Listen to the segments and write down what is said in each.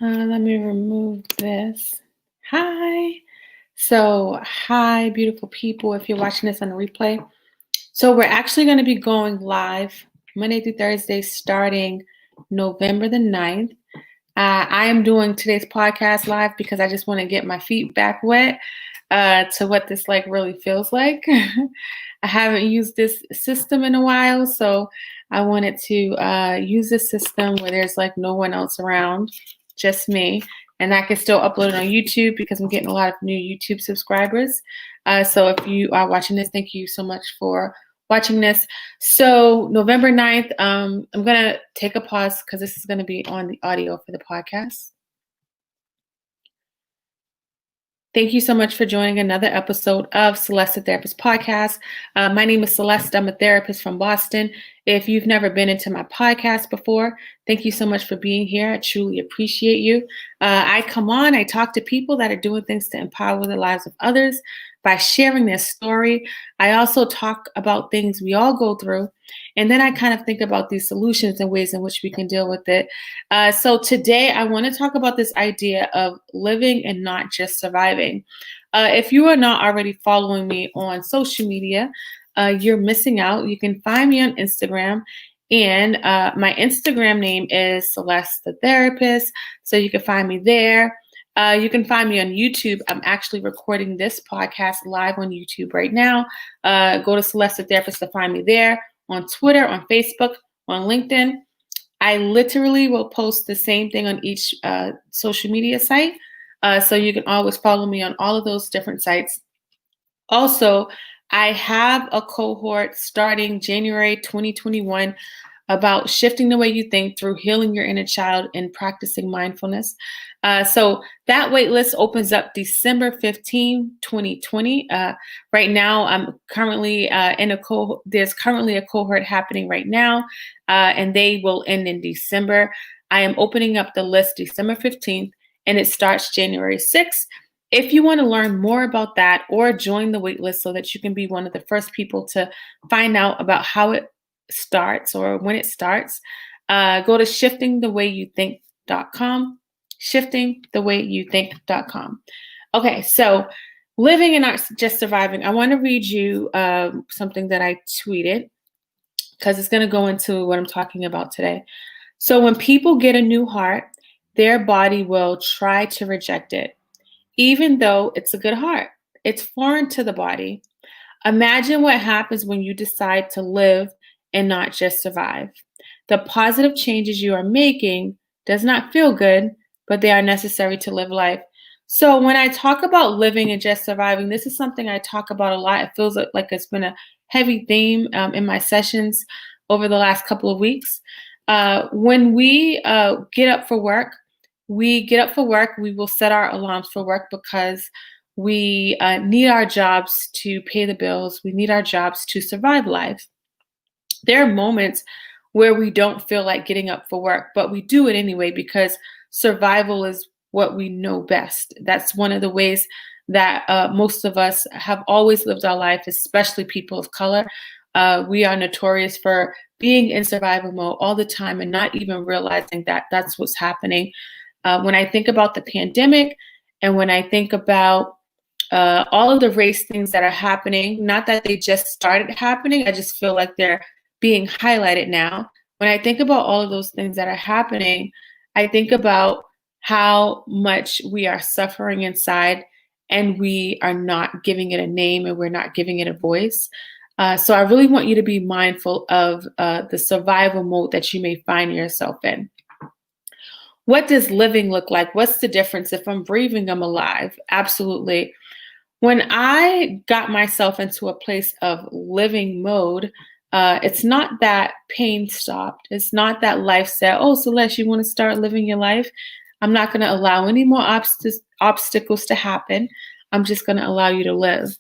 Let me remove this. Hi. So, hi, beautiful people. If you're watching this on a replay, so we're actually going to be going live Monday through Thursday starting November the 9th. I am doing today's podcast live because I just want to get my feet back wet to what this like really feels like. I haven't used this system in a while, so I wanted to use this system where there's like no one else around, just me, and I can still upload it on YouTube because I'm getting a lot of new YouTube subscribers. So if you are watching this, thank you so much for watching this. So November 9th, I'm going to take a pause because this is going to be on the audio for the podcast. Thank you so much for joining another episode of Celeste the Therapist Podcast. My name is Celeste. I'm a therapist from Boston. If you've never been into my podcast before, thank you so much for being here. I truly appreciate you. I come on, I talk to people that are doing things to empower the lives of others by sharing their story. I also talk about things we all go through. And then I kind of think about these solutions and ways in which we can deal with it. So today I want to talk about this idea of living and not just surviving. If you are not already following me on social media, you're missing out. You can find me on Instagram. And my Instagram name is Celeste the Therapist. So you can find me there. You can find me on YouTube. I'm actually recording this podcast live on YouTube right now. Go to Celeste the Therapist to find me there. On Twitter, on Facebook, on LinkedIn. I literally will post the same thing on each social media site. So you can always follow me on all of those different sites. Also, I have a cohort starting January 2021 about shifting the way you think through healing your inner child and practicing mindfulness. So that wait list opens up December 15, 2020. Right now, I'm currently in a cohort. There's currently a cohort happening right now, and they will end in December. I am opening up the list December 15th, and it starts January 6th. If you want to learn more about that or join the waitlist so that you can be one of the first people to find out about how it starts or when it starts, go to shiftingthewayyouthink.com. Shiftingthewayyouthink.com. Okay, so living and not just surviving. I want to read you something that I tweeted because it's going to go into what I'm talking about today. So when people get a new heart, their body will try to reject it even though it's a good heart. It's foreign to the body. Imagine what happens when you decide to live and not just survive. The positive changes you are making does not feel good, but they are necessary to live life. So when I talk about living and just surviving, this is something I talk about a lot. It feels like it's been a heavy theme in my sessions over the last couple of weeks. When we get up for work, we will set our alarms for work because we need our jobs to pay the bills. We need our jobs to survive life. There are moments where we don't feel like getting up for work, but we do it anyway because survival is what we know best. That's one of the ways that most of us have always lived our life, especially people of color. We are notorious for being in survival mode all the time and not even realizing that that's what's happening. When I think about the pandemic and when I think about all of the race things that are happening, not that they just started happening, I just feel like they're being highlighted now. When I think about all of those things that are happening, I think about how much we are suffering inside and we are not giving it a name and we're not giving it a voice. So I really want you to be mindful of the survival mode that you may find yourself in. What does living look like? What's the difference? If I'm breathing, I'm alive. Absolutely. When I got myself into a place of living mode, it's not that pain stopped. It's not that life said, oh, Celeste, you want to start living your life? I'm not going to allow any more obstacles to happen. I'm just going to allow you to live.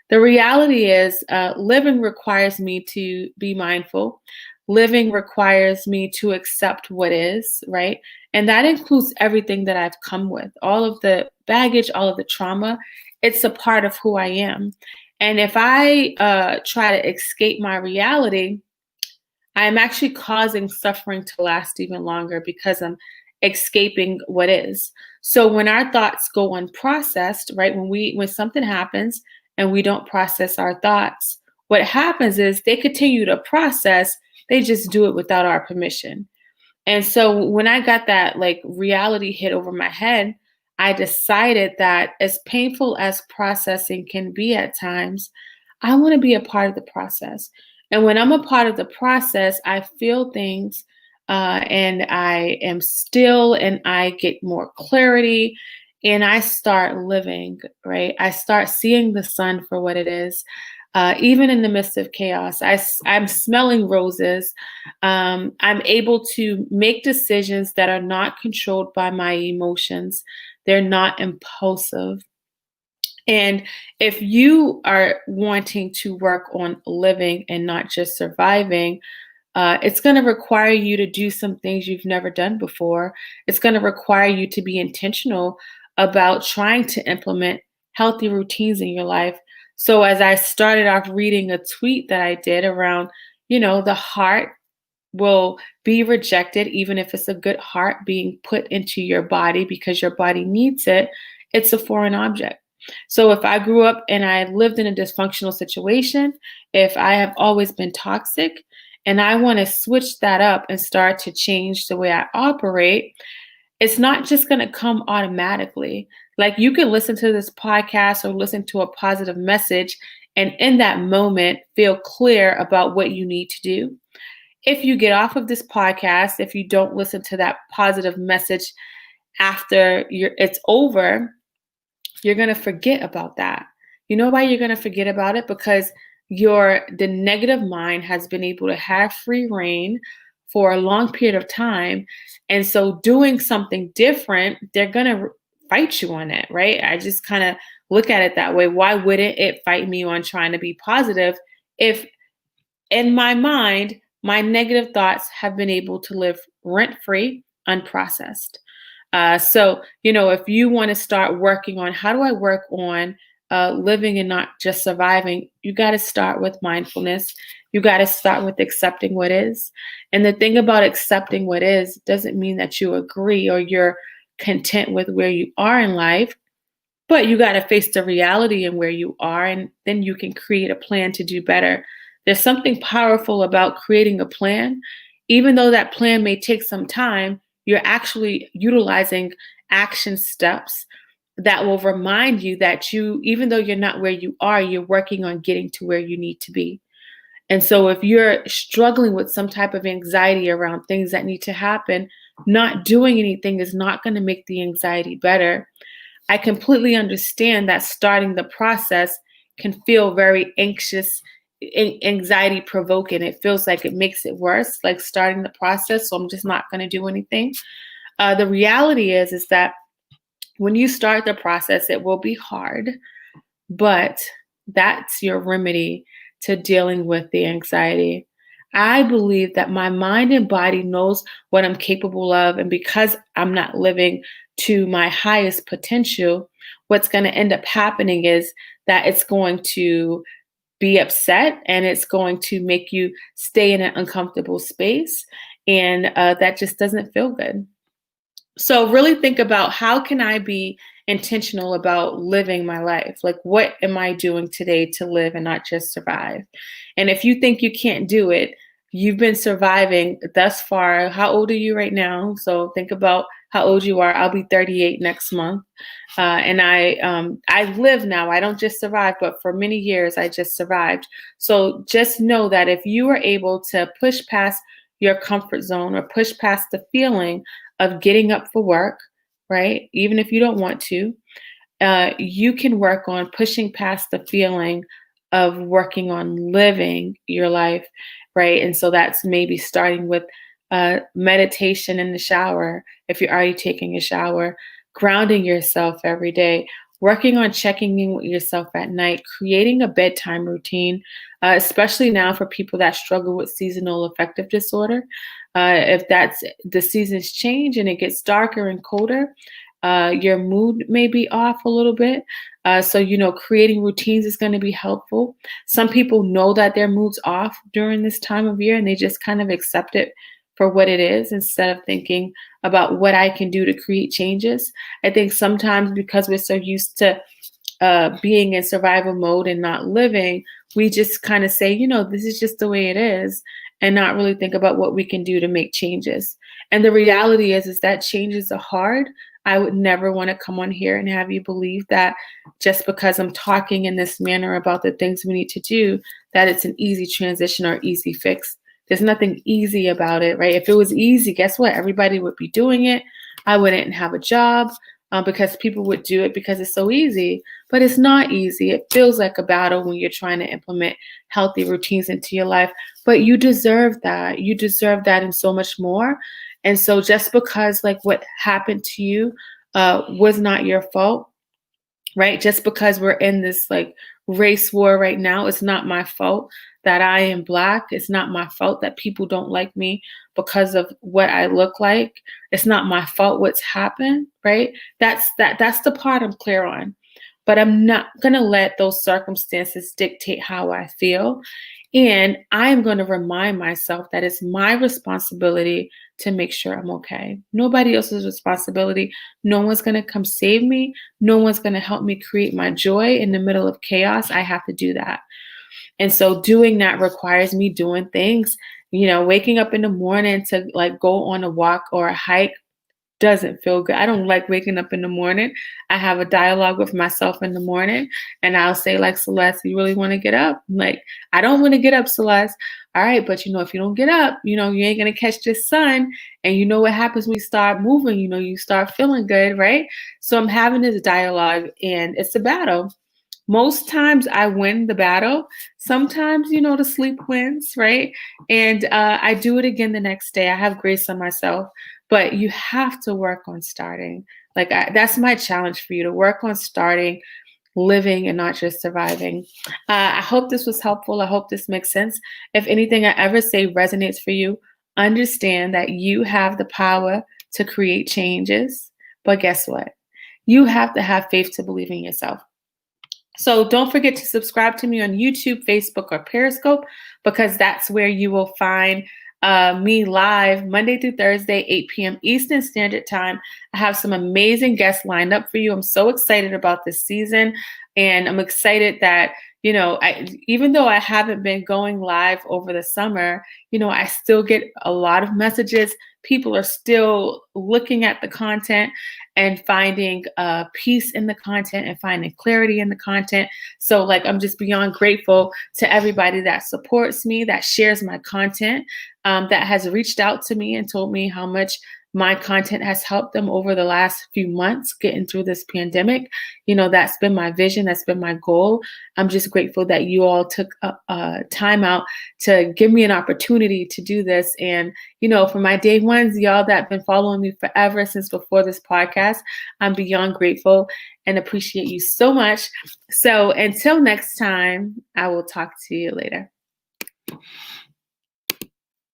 The reality is living requires me to be mindful. Living requires me to accept what is, right? And that includes everything that I've come with, all of the baggage, all of the trauma. It's a part of who I am. And if I try to escape my reality, I'm actually causing suffering to last even longer because I'm escaping what is. So when our thoughts go unprocessed, right? When something happens and we don't process our thoughts, what happens is they continue to process, they just do it without our permission. And so when I got that like reality hit over my head, I decided that as painful as processing can be at times, I want to be a part of the process. And when I'm a part of the process, I feel things and I am still and I get more clarity and I start living, right? I start seeing the sun for what it is. Even in the midst of chaos, I'm smelling roses. I'm able to make decisions that are not controlled by my emotions. They're not impulsive. And if you are wanting to work on living and not just surviving, it's going to require you to do some things you've never done before. It's going to require you to be intentional about trying to implement healthy routines in your life. So, as I started off reading a tweet that I did around, the heart will be rejected, even if it's a good heart being put into your body because your body needs it, it's a foreign object. So if I grew up and I lived in a dysfunctional situation, if I have always been toxic, and I want to switch that up and start to change the way I operate, it's not just going to come automatically. Like you can listen to this podcast or listen to a positive message and in that moment feel clear about what you need to do. If you get off of this podcast, if you don't listen to that positive message after it's over, you're going to forget about that. You know why you're going to forget about it? Because the negative mind has been able to have free reign for a long period of time. And so doing something different, they're going to fight you on it, right? I just kind of look at it that way. Why wouldn't it fight me on trying to be positive if in my mind, my negative thoughts have been able to live rent-free, unprocessed? So, if you want to start working on how do I work on living and not just surviving, you got to start with mindfulness. You got to start with accepting what is. And the thing about accepting what is doesn't mean that you agree or you're content with where you are in life, but you got to face the reality in where you are, and then you can create a plan to do better. There's something powerful about creating a plan. Even though that plan may take some time, you're actually utilizing action steps that will remind you that even though you're not where you are, you're working on getting to where you need to be. And so if you're struggling with some type of anxiety around things that need to happen, not doing anything is not going to make the anxiety better. I completely understand that starting the process can feel very anxious, anxiety provoking. It feels like it makes it worse, like starting the process. So I'm just not going to do anything. The reality is that when you start the process, it will be hard, but that's your remedy to dealing with the anxiety. I believe that my mind and body knows what I'm capable of. And because I'm not living to my highest potential, what's going to end up happening is that it's going to be upset and it's going to make you stay in an uncomfortable space. And that just doesn't feel good. So really think about how can I be intentional about living my life? Like, what am I doing today to live and not just survive? And if you think you can't do it, you've been surviving thus far. How old are you right now? So think about how old you are. I'll be 38 next month. And I live now. I don't just survive, but for many years I just survived. So just know that if you are able to push past your comfort zone or push past the feeling of getting up for work, right? Even if you don't want to, you can work on pushing past the feeling of working on living your life, right? And so that's maybe starting with meditation in the shower, if you're already taking a shower, grounding yourself every day, working on checking in with yourself at night, creating a bedtime routine, especially now for people that struggle with seasonal affective disorder. If that's the seasons change and it gets darker and colder, your mood may be off a little bit. So, creating routines is going to be helpful. Some people know that their mood's off during this time of year and they just kind of accept it for what it is instead of thinking about what I can do to create changes. I think sometimes because we're so used to being in survival mode and not living, we just kind of say, this is just the way it is, and not really think about what we can do to make changes. And the reality is that changes are hard. I would never want to come on here and have you believe that just because I'm talking in this manner about the things we need to do, that it's an easy transition or easy fix. There's nothing easy about it, right? If it was easy, guess what? Everybody would be doing it. I wouldn't have a job because people would do it because it's so easy. But it's not easy. It feels like a battle when you're trying to implement healthy routines into your life. But you deserve that. You deserve that and so much more. And so just because like what happened to you was not your fault, right? Just because we're in this like race war right now, it's not my fault that I am Black. It's not my fault that people don't like me because of what I look like. It's not my fault what's happened, right? That's the part I'm clear on. But I'm not going to let those circumstances dictate how I feel. And I'm going to remind myself that it's my responsibility to make sure I'm okay. Nobody else's responsibility. No one's going to come save me. No one's going to help me create my joy in the middle of chaos. I have to do that. And so doing that requires me doing things, waking up in the morning to like go on a walk or a hike doesn't feel good. I don't like waking up in the morning. I have a dialogue with myself in the morning and I'll say like, Celeste, you really want to get up? I'm like, I don't want to get up, Celeste. All right. But if you don't get up, you ain't going to catch this sun. And you know what happens when you start moving, you start feeling good. Right. So I'm having this dialogue and it's a battle. Most times I win the battle. Sometimes, the sleep wins, right? And I do it again the next day. I have grace on myself, but you have to work on starting. That's my challenge for you, to work on starting living and not just surviving. I hope this was helpful. I hope this makes sense. If anything I ever say resonates for you, understand that you have the power to create changes. But guess what? You have to have faith to believe in yourself. So don't forget to subscribe to me on YouTube, Facebook, or Periscope, because that's where you will find me live Monday through Thursday, 8 p.m. Eastern Standard Time. I have some amazing guests lined up for you. I'm so excited about this season, and I'm excited that, even though I haven't been going live over the summer, I still get a lot of messages. People are still looking at the content and finding peace in the content and finding clarity in the content. So I'm just beyond grateful to everybody that supports me, that shares my content, that has reached out to me and told me how much my content has helped them over the last few months getting through this pandemic. That's been my vision. That's been my goal. I'm just grateful that you all took time out to give me an opportunity to do this. And, for my day ones, y'all that have been following me forever since before this podcast, I'm beyond grateful and appreciate you so much. So until next time, I will talk to you later.